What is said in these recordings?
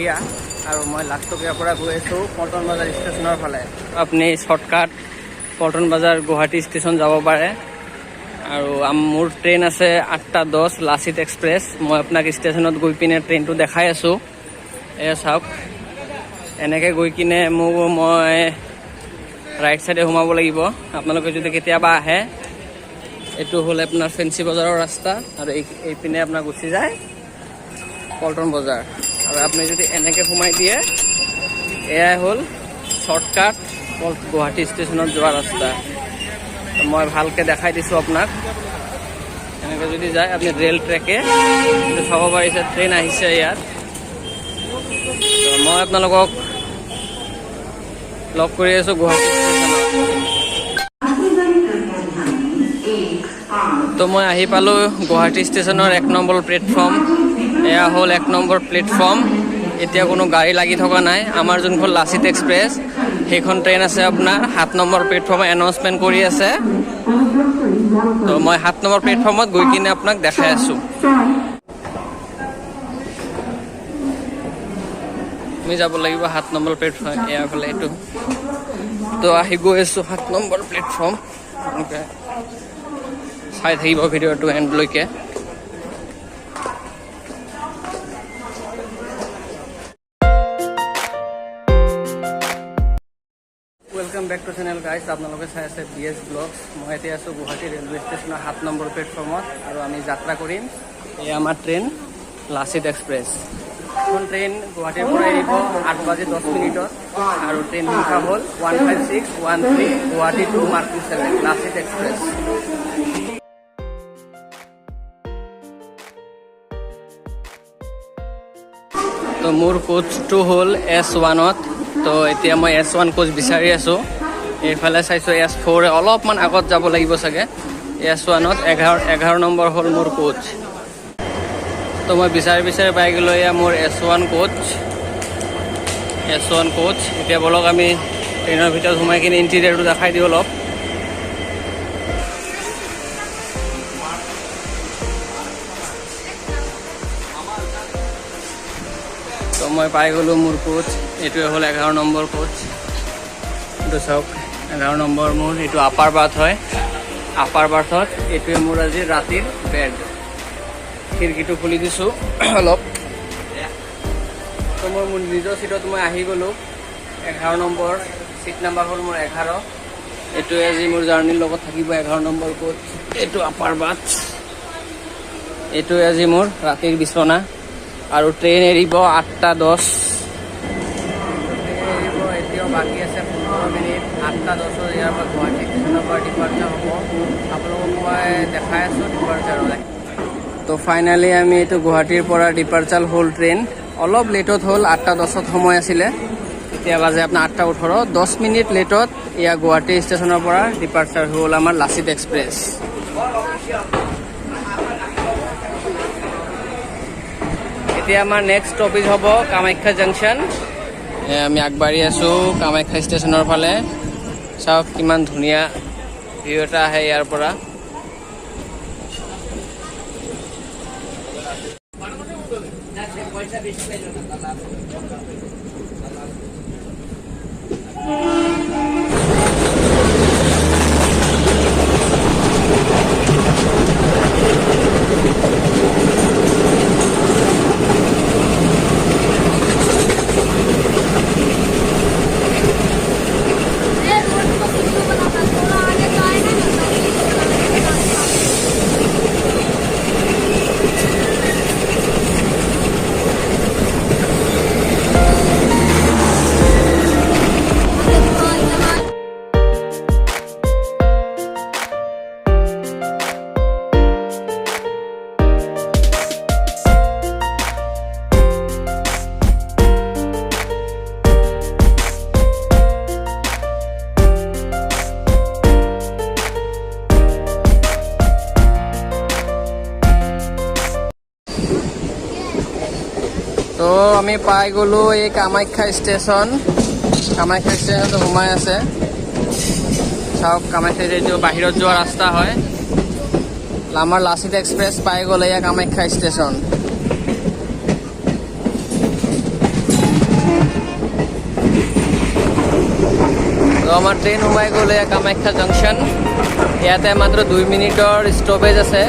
লাখটকীয়া আৰু মই লাখটকীয়াৰ পৰা গৈ আছোঁ পল্টন বজাৰ ষ্টেচনৰ ফালে। আপুনি শ্বৰ্টকাট পল্টন বজাৰ গুৱাহাটী ষ্টেচন যাব পাৰে। আৰু মোৰ ট্ৰেইন আছে 8:10 লাচিত এক্সপ্ৰেছ। মই আপোনাক ষ্টেচনত গৈ পিনে ট্ৰেইনটো দেখাই আছোঁ। এয়া চাওক, এনেকৈ গৈ কিনে মই ৰাইট চাইডে সোমাব লাগিব। আপোনালোকে যদি কেতিয়াবা আহে, এইটো হ'ল আপোনাৰ ফেঞ্চি বজাৰৰ ৰাস্তা আৰু এইপিনে আপোনাৰ গুচি যায় পল্টন বজাৰ। আৰু আপুনি যদি এনেকৈ সোমাই দিয়ে, এয়াই হ'ল শ্বৰ্টকাট গুৱাহাটী ষ্টেচনত যোৱা ৰাস্তা। মই ভালকৈ দেখাই দিছোঁ আপোনাক। এনেকৈ যদি যায় আপুনি ৰেল ট্ৰেকে চাব পাৰিছে, ট্ৰেইন আহিছে ইয়াত। মই আপোনালোকক লগ কৰি আছোঁ গুৱাহাটী ষ্টেচনত। তো মই আহি পালোঁ গুৱাহাটী ষ্টেচনৰ 1 নম্বৰ প্লেটফৰ্ম। এয়া হ'ল 1 নম্বৰ প্লেটফৰ্ম। এতিয়া কোনো গাড়ী লাগি থকা নাই। আমাৰ যোনখন লাচিত এক্সপ্ৰেছ, সেইখন ট্ৰেইন আছে আপোনাৰ 7 নম্বৰ প্লেটফৰ্মত এনাউন্সমেণ্ট কৰি আছে। তো মই 7 নম্বৰ প্লেটফৰ্মত গৈ কিনে আপোনাক দেখাই আছোঁ। আমি যাব লাগিব 7 নম্বৰ প্লেটফৰ্ম, ইয়াৰ ফালে এইটো। তো আহি গৈ আছোঁ 7 নম্বৰ প্লেটফৰ্ম। এনেকৈ চাই থাকিব ভিডিঅ'টো এণ্ডলৈকে। Welcome back to channel guys. আপোনালোকে চাই আছে BS ব্লগছ। মই এতিয়া আছোঁ গুৱাহাটী ৰেলৱে ষ্টেচনৰ 7 নম্বৰ প্লেটফৰ্মত আৰু আমি যাত্ৰা কৰিম। এই আমাৰ ট্ৰেইন লাচিত এক্সপ্ৰেছ। এখন ট্ৰেইন গুৱাহাটীৰ পৰা এৰিব 8:10 আৰু ট্ৰেইন সংখ্যা হ'ল 15613 গুৱাহাটী টু মাৰ্ক 7 লাচিত এক্সপ্ৰেছ। তো মোৰ কোচটো হ'ল S1ত। তো এতিয়া মই S1 কোচ বিচাৰি আছোঁ। এইফালে চাইছোঁ S4, অলপমান আগত যাব লাগিব চাগে। S1ত 11 নম্বৰ হ'ল মোৰ কোচ। তো মই বিচাৰি পাই গ'লোঁ এয়া মোৰ S1 কোচ। এতিয়া বলক আমি ট্ৰেইনৰ ভিতৰত সোমাই কিনে ইণ্টেৰিয়াৰটো দেখাই দিওঁ অলপ। তো মই পাই গ'লোঁ মোৰ কোচ। এইটোৱে হ'ল 11 নম্বৰ কোচ। এইটো চাওক, 11 নম্বৰ মোৰ। এইটো আপাৰ বাৰ্থ হয়। আপাৰ বাৰ্থত এইটোৱে মোৰ আজি ৰাতিৰ বেড। খিৰিকীটো খুলি দিছোঁ অলপ। তো মই মোৰ নিজৰ ছিটত মই আহি গ'লোঁ। 11 নম্বৰ ছিট নাম্বাৰ হ'ল মোৰ 11। এইটোৱে আজি মোৰ জাৰ্ণিৰ লগত থাকিব 11 নম্বৰ কোচ। এইটো আপাৰ বাৰ্থ। এইটোৱে আজি মোৰ ৰাতিৰ বিচনা। আৰু ট্ৰেইন এৰিব 8:10। এতিয়াও বাকী আছে 15 মিনিট। 8:10 ইয়াৰ পৰা গুৱাহাটী ষ্টেচনৰ পৰা ডিপাৰ্চাৰ হ'ব। আপোনালোকক মই দেখাই আছোঁ ডিপাৰ্চাৰত। তো ফাইনেলি আমি এইটো গুৱাহাটীৰ পৰা ডিপাৰ্চাৰ হ'ল ট্ৰেইন। অলপ লেটত হ'ল, 8:10 সময় আছিলে। এতিয়া বাজে আপোনাৰ 8:18। 10 মিনিট লেটত এয়া গুৱাহাটী ষ্টেচনৰ পৰা ডিপাৰ্চাৰ হ'ল আমাৰ লাচিত এক্সপ্ৰেছ। এতিয়া আমাৰ নেক্সট ষ্টপেজ হ'ব কামাখ্যা জাংচন। আমি আগবাঢ়ি আছোঁ কামাখ্যা ষ্টেচনৰ ফালে। চাওক কিমান ধুনীয়া ভিউ এটা আহে ইয়াৰ পৰা। তো আমি পাই গ'লোঁ এই কামাখ্যা ষ্টেচন। কামাখ্যা ষ্টেচনটো সোমাই আছে। চাওক, কামাখ্যা যিটো বাহিৰত যোৱা ৰাস্তা হয়। আমাৰ লাচিত এক্সপ্ৰেছ পাই গ'লে এয়া কামাখ্যা ষ্টেচন। আমাৰ ট্ৰেইন সোমাই গ'লে কামাখ্যা জংচন। ইয়াতে মাত্ৰ 2 মিনিটৰ ষ্টপেজ আছে।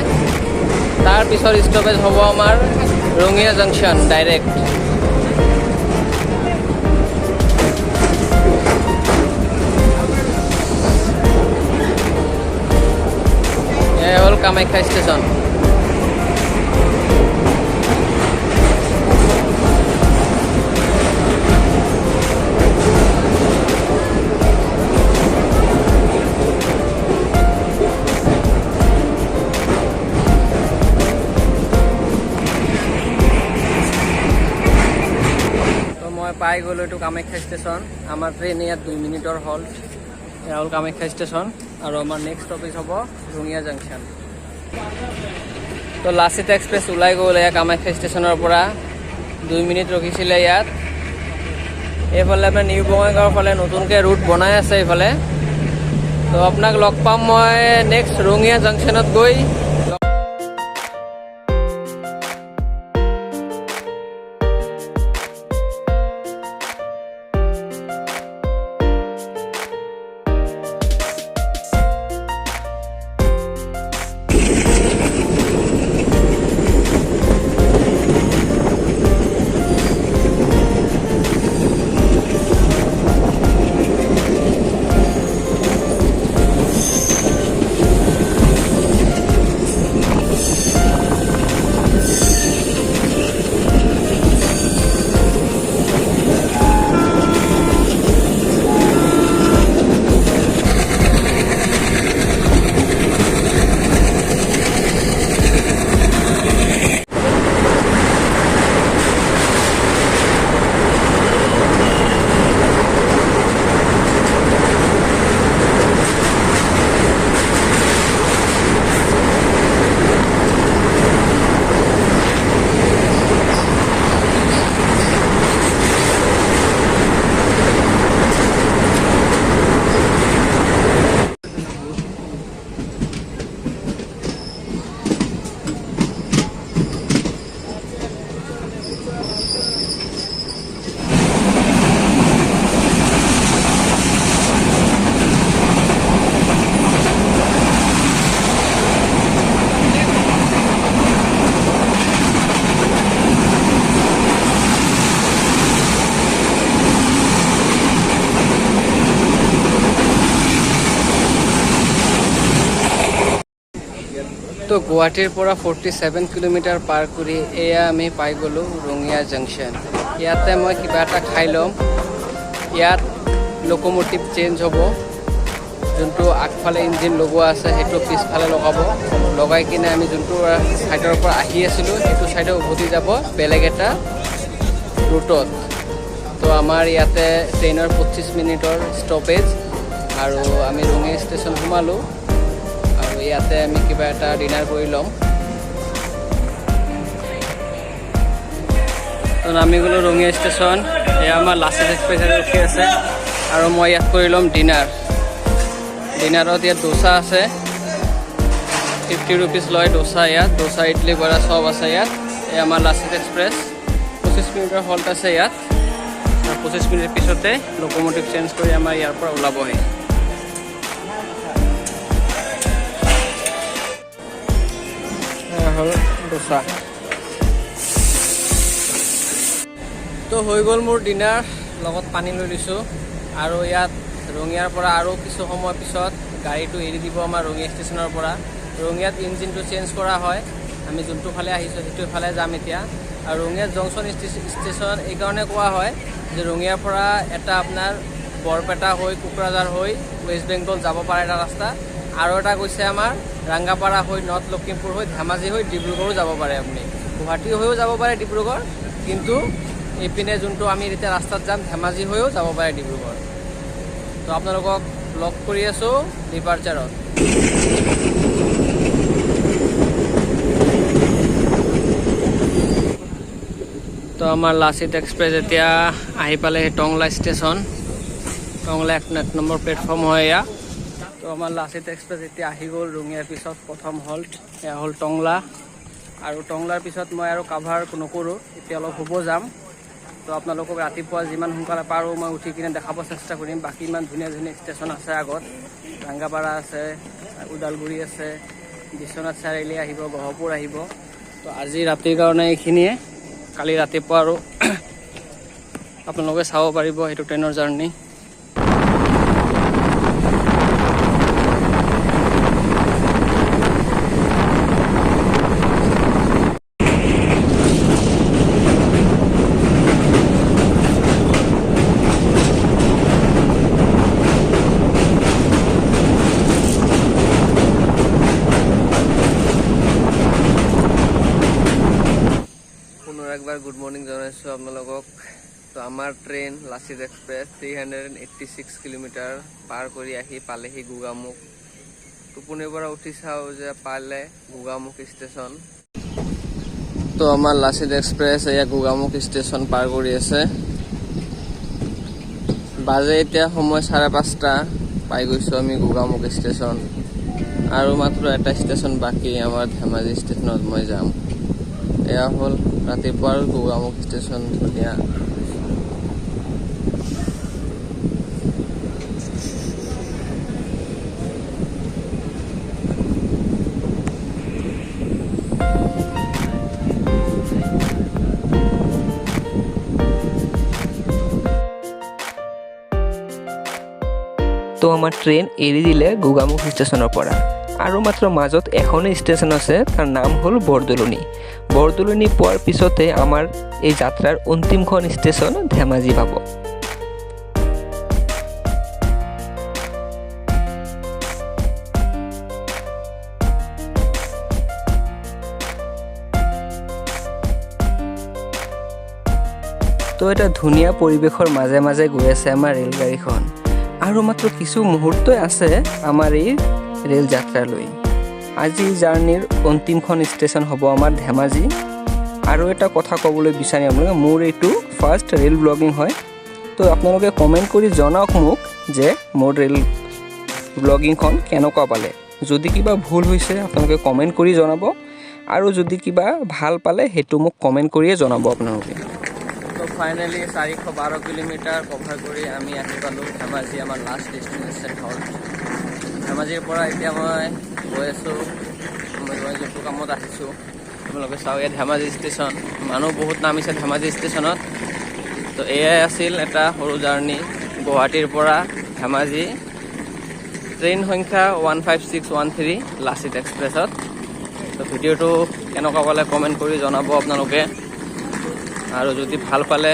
তাৰ পিছৰ ষ্টপেজ হ'ব আমাৰ ৰঙিয়া জংচন ডাইৰেক্ট। এয়া হ'ল কামাখ্যা ষ্টেচন। পাই গ'লো এইটো কামাখ্যা ষ্টেচন। আমাৰ ট্ৰেইন ইয়াত 2 মিনিটৰ হ'ল। এয়া হ'ল কামাখ্যা ষ্টেচন আৰু আমাৰ নেক্সট ষ্টপেজ হ'ব ৰঙিয়া জংচন। তো লাচিত এক্সপ্ৰেছ ওলাই গ'ল এয়া কামাখ্যা ষ্টেচনৰ পৰা। 2 মিনিট ৰখিছিলে ইয়াত। এইফালে আপোনাৰ নিউ বঙাইগাঁৱৰ ফালে নতুনকৈ ৰুট বনাই আছে এইফালে। তো আপোনাক লগ পাম মই নেক্সট ৰঙিয়া জংচনত গৈ। তো গুৱাহাটীৰ পৰা 47 কিলোমিটাৰ পাৰ কৰি এয়া আমি পাই গ'লোঁ ৰঙিয়া জংচন। ইয়াতে মই কিবা এটা খাই ল'ম। ইয়াত লোক'মোটিভ চেঞ্জ হ'ব। যোনটো আগফালে ইঞ্জিন লগোৱা আছে সেইটো পিছফালে লগাব। লগাই কিনে আমি যোনটো ছাইডৰ পৰা আহি আছিলোঁ সেইটো ছাইডে উভতি যাব বেলেগ এটা ৰুটত। তো আমাৰ ইয়াতে ট্ৰেইনৰ 25 মিনিটৰ ষ্টপেজ আৰু আমি ৰঙিয়া ষ্টেচন সোমালোঁ। আৰু ইয়াতে আমি কিবা এটা ডিনাৰ কৰি ল'ম। তো নামি গ'লোঁ ৰঙিয়া ষ্টেচন। এয়া আমাৰ লাচিত এক্সপ্ৰেছ ৰখি আছে আৰু মই ইয়াত কৰি ল'ম ডিনাৰ। ডিনাৰত ইয়াত ডোচা আছে, 50 ৰুপিজ লয় ডোচা ইয়াত। ডোচা, ইডলি, বৰা চব আছে ইয়াত। এই আমাৰ লাচিত এক্সপ্ৰেছ 25 মিনিটৰ হল্ট আছে ইয়াত। আৰু 25 মিনিট পিছতে লোক'মোটিভ চেঞ্জ কৰি আমাৰ ইয়াৰ পৰা ওলাবহি। হ'ল ডোচা। তো হৈ গ'ল মোৰ ডিনাৰ, লগত পানী লৈ লৈছোঁ। আৰু ইয়াত ৰঙিয়াৰ পৰা আৰু কিছু সময় পিছত গাড়ীটো এৰি দিব আমাৰ ৰঙিয়া ষ্টেচনৰ পৰা। ৰঙিয়াত ইঞ্জিনটো চেঞ্জ কৰা হয়। আমি যোনটো ফালে আহিছোঁ সেইটো ফালে যাম এতিয়া। আৰু ৰঙিয়া জংচন ষ্টেচন এইকাৰণে কোৱা হয় যে ৰঙিয়াৰ পৰা এটা আপোনাৰ বৰপেটা হৈ কোকৰাঝাৰ হৈ ৱেষ্ট বেংগল যাব পাৰে এটা ৰাস্তা। আৰু এটা কৈছে আমাৰ ৰাংগাপাৰা হৈ নৰ্থ লখিমপুৰ হৈ ধেমাজি হৈ ডিব্ৰুগড়ো যাব পাৰে। আপুনি গুৱাহাটী হৈও যাব পাৰে ডিব্ৰুগড়, কিন্তু এইপিনে যোনটো আমি এতিয়া ৰাস্তাত যাম ধেমাজি হৈও যাব পাৰে ডিব্ৰুগড়। তো আপোনালোকক লগ কৰি আছোঁ ডিপাৰ্চাৰত। তো আমাৰ লাচিত এক্সপ্ৰেছ এতিয়া আহি পালে Tangla station. Tangla 1 number platform হয় এয়া। তো আমাৰ লাচিত এক্সপ্ৰেছ এতিয়া আহি গ'ল ৰঙিয়াৰ পিছত প্ৰথম হল্ট। এয়া হ'ল টংলা। আৰু টংলাৰ পিছত মই আৰু কাভাৰ নকৰোঁ, এতিয়া অলপ শুব যাম। তো আপোনালোকক ৰাতিপুৱা যিমান সোনকালে পাৰোঁ মই উঠি কিনে দেখাব চেষ্টা কৰিম। বাকী ইমান ধুনীয়া ধুনীয়া ষ্টেচন আছে আগত, ৰাংগাপাৰা আছে, ওদালগুৰি আছে, বিশ্বনাথ চাৰিআলি আহিব, গহপুৰ আহিব। তো আজি ৰাতিৰ কাৰণে এইখিনিয়ে, কালি ৰাতিপুৱা আৰু আপোনালোকে চাব পাৰিব সেইটো ট্ৰেইনৰ জাৰ্ণি। একবাৰ গুড মৰ্নিং জানাইছোঁ আপোনালোকক। তো আমাৰ ট্ৰেইন লাচিত এক্সপ্ৰেছ 386 কিলোমিটাৰ পাৰ কৰি আহি পালেহি গোগামুখ। টোপনিৰ পৰা উঠি চাওঁ যে পালে গোগামুখ ষ্টেচন। তো আমাৰ লাচিত এক্সপ্ৰেছ এয়া গোগামুখ ষ্টেচন পাৰ কৰি আছে। বাজে এতিয়া সময় 5:30, পাই গৈছোঁ আমি গোগামুখ ষ্টেচন। আৰু মাত্ৰ এটা ষ্টেচন বাকী, আমাৰ ধেমাজি ষ্টেচনত মই যাম। এয়া হ'ল ৰাতিপুৱাৰ গোগামুখ ষ্টেচন। ধুনীয়া তো আমাৰ ট্ৰেইন এৰি দিলে গোগামুখ ষ্টেচনৰ পৰা। আৰু মাত্ৰ মাজত এখনেই ষ্টেচন আছে, তাৰ নাম হ'ল বৰদলনি। বৰদলনি পোৱাৰ পিছতে আমাৰ এই যাত্ৰাৰ অন্তিমখন ষ্টেচন ধেমাজি পাব। তো এটা ধুনীয়া পৰিৱেশৰ মাজে মাজে গৈ আছে আমাৰ ৰেলগাড়ীখন। আৰু মাত্ৰ কিছু মুহূৰ্তই আছে আমাৰ এই ৰেল যাত্ৰালৈ। আজিৰ জাৰ্ণিৰ অন্তিমখন ষ্টেচন হ'ব আমাৰ ধেমাজি। আৰু এটা কথা ক'বলৈ বিচাৰিম আপোনালোকে, মোৰ এইটো ফাৰ্ষ্ট ৰেল ব্লগিং হয়। তো আপোনালোকে কমেণ্ট কৰি জনাওক মোক যে মোৰ ৰেল ব্লগিংখন কেনেকুৱা পালে। যদি কিবা ভুল হৈছে আপোনালোকে কমেণ্ট কৰি জনাব, আৰু যদি কিবা ভাল পালে সেইটো মোক কমেণ্ট কৰিয়ে জনাব আপোনালোকে। তো ফাইনেলি 412 কিলোমিটাৰ কভাৰ কৰি আমি আহি পালোঁ ধেমাজি, আমাৰ লাষ্ট ডেষ্টিনেশ্যন হ'ল। ধেমাজিৰ পৰা এতিয়া মই গৈ আছোঁ, মই যোনটো কামত আহিছোঁ আপোনালোকে চাওক। এই ধেমাজি ষ্টেচন, মানুহ বহুত নামিছে ধেমাজি ষ্টেচনত। তো এয়াই আছিল এটা সৰু জাৰ্ণি গুৱাহাটীৰ পৰা ধেমাজি, ট্ৰেইন সংখ্যা 15613 লাচিত এক্সপ্ৰেছত। তো ভিডিঅ'টো কেনেকুৱা পালে কমেণ্ট কৰি জনাব আপোনালোকে, আৰু যদি ভাল পালে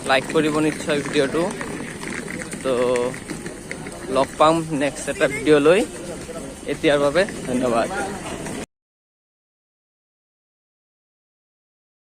লাইক কৰিব নিশ্চয় ভিডিঅ'টো। তো লগ পাম নেক্সট এটা ভিডিঅ' লৈ। এতিয়াৰ বাবে ধন্যবাদ।